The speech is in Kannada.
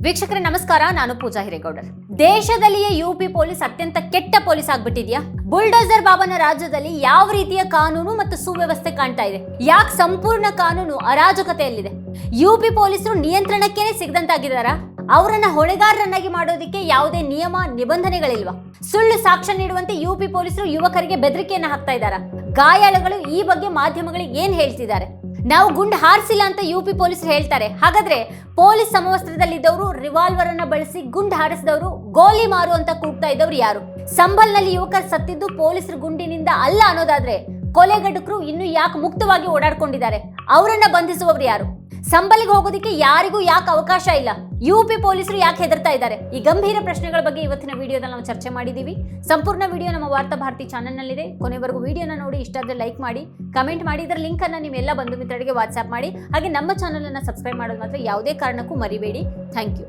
ವೀಕ್ಷಕರೇ ನಮಸ್ಕಾರ, ನಾನು ಪೂಜಾ ಹಿರೇಗೌಡರ್. ದೇಶದಲ್ಲಿಯೇ ಯುಪಿ ಪೊಲೀಸ್ ಅತ್ಯಂತ ಕೆಟ್ಟ ಪೊಲೀಸ್ ಆಗ್ಬಿಟ್ಟಿದ್ಯಾ? ಬುಲ್ಡೋಸರ್ ಬಾಬನ ರಾಜ್ಯದಲ್ಲಿ ಯಾವ ರೀತಿಯ ಕಾನೂನು ಮತ್ತು ಸುವ್ಯವಸ್ಥೆ ಕಾಣ್ತಾ ಇದೆ? ಯಾಕೆ ಸಂಪೂರ್ಣ ಕಾನೂನು ಅರಾಜಕತೆಯಲ್ಲಿದೆ? ಯುಪಿ ಪೊಲೀಸರು ನಿಯಂತ್ರಣಕ್ಕೇನೆ ಸಿಗದಂತಾಗಿದ್ದಾರಾ? ಅವರನ್ನ ಹೊಣೆಗಾರರನ್ನಾಗಿ ಮಾಡೋದಕ್ಕೆ ಯಾವುದೇ ನಿಯಮ ನಿಬಂಧನೆಗಳಿಲ್ವಾ? ಸುಳ್ಳು ಸಾಕ್ಷ್ಯ ನೀಡುವಂತೆ ಯುಪಿ ಪೊಲೀಸರು ಯುವಕರಿಗೆ ಬೆದರಿಕೆಯನ್ನ ಹಾಕ್ತಾ ಇದ್ದಾರಾ? ಗಾಯಾಳುಗಳು ಈ ಬಗ್ಗೆ ಮಾಧ್ಯಮಗಳಿಗೆ ಏನ್ ಹೇಳ್ತಿದ್ದಾರೆ? ನಾವು ಗುಂಡು ಹಾರಿಸಿಲ್ಲ ಅಂತ ಯುಪಿ ಪೊಲೀಸರು ಹೇಳ್ತಾರೆ. ಹಾಗಾದ್ರೆ ಪೊಲೀಸ್ ಸಮವಸ್ತ್ರದಲ್ಲಿದ್ದವರು ರಿವಾಲ್ವರ್ ಅನ್ನ ಬಳಸಿ ಗುಂಡು ಹಾರಿಸಿದವರು ಗೋಲಿ ಮಾರು ಅಂತ ಕೂಗ್ತಾ ಇದ್ದವ್ರು ಯಾರು? ಸಂಬಲ್ನಲ್ಲಿ ಯುವಕರು ಸತ್ತಿದ್ದು ಪೊಲೀಸರು ಗುಂಡಿನಿಂದ ಅಲ್ಲ ಅನ್ನೋದಾದ್ರೆ ಕೊಲೆಗಡುಕರು ಇನ್ನು ಯಾಕೆ ಮುಕ್ತವಾಗಿ ಓಡಾಡ್ಕೊಂಡಿದ್ದಾರೆ? ಅವರನ್ನ ಬಂಧಿಸುವವರು ಯಾರು? ಸಂಬಲ್ಗೆ ಹೋಗೋದಕ್ಕೆ ಯಾರಿಗೂ ಯಾಕೆ ಅವಕಾಶ ಇಲ್ಲ? ಯುಪಿ ಪೊಲೀಸರು ಯಾಕೆ ಹೆದರ್ತಾ ಇದ್ದಾರೆ? ಈ ಗಂಭೀರ ಪ್ರಶ್ನೆಗಳ ಬಗ್ಗೆ ಇವತ್ತಿನ ವಿಡಿಯೋದಲ್ಲಿ ನಾವು ಚರ್ಚೆ ಮಾಡಿದ್ದೀವಿ. ಸಂಪೂರ್ಣ ವಿಡಿಯೋ ನಮ್ಮ ವಾರ್ತಾ ಭಾರತಿ ಚಾನೆಲ್ನಲ್ಲಿದೆ. ಕೊನೆವರೆಗೂ ವಿಡಿಯೋನ ನೋಡಿ, ಇಷ್ಟ ಆದರೆ ಲೈಕ್ ಮಾಡಿ, ಕಮೆಂಟ್ ಮಾಡಿ. ಇದರ ಲಿಂಕ್ ಅನ್ನ ನೀವೆಲ್ಲ ಬಂಧು ಮಿತ್ರರಿಗೆ ವಾಟ್ಸ್ಆಪ್ ಮಾಡಿ. ಹಾಗೆ ನಮ್ಮ ಚಾನೆಲ್ ಅನ್ನ ಸಬ್ಸ್ಕ್ರೈಬ್ ಮಾಡೋದು ಮಾತ್ರ ಯಾವುದೇ ಕಾರಣಕ್ಕೂ ಮರಿಬೇಡಿ. Thank you.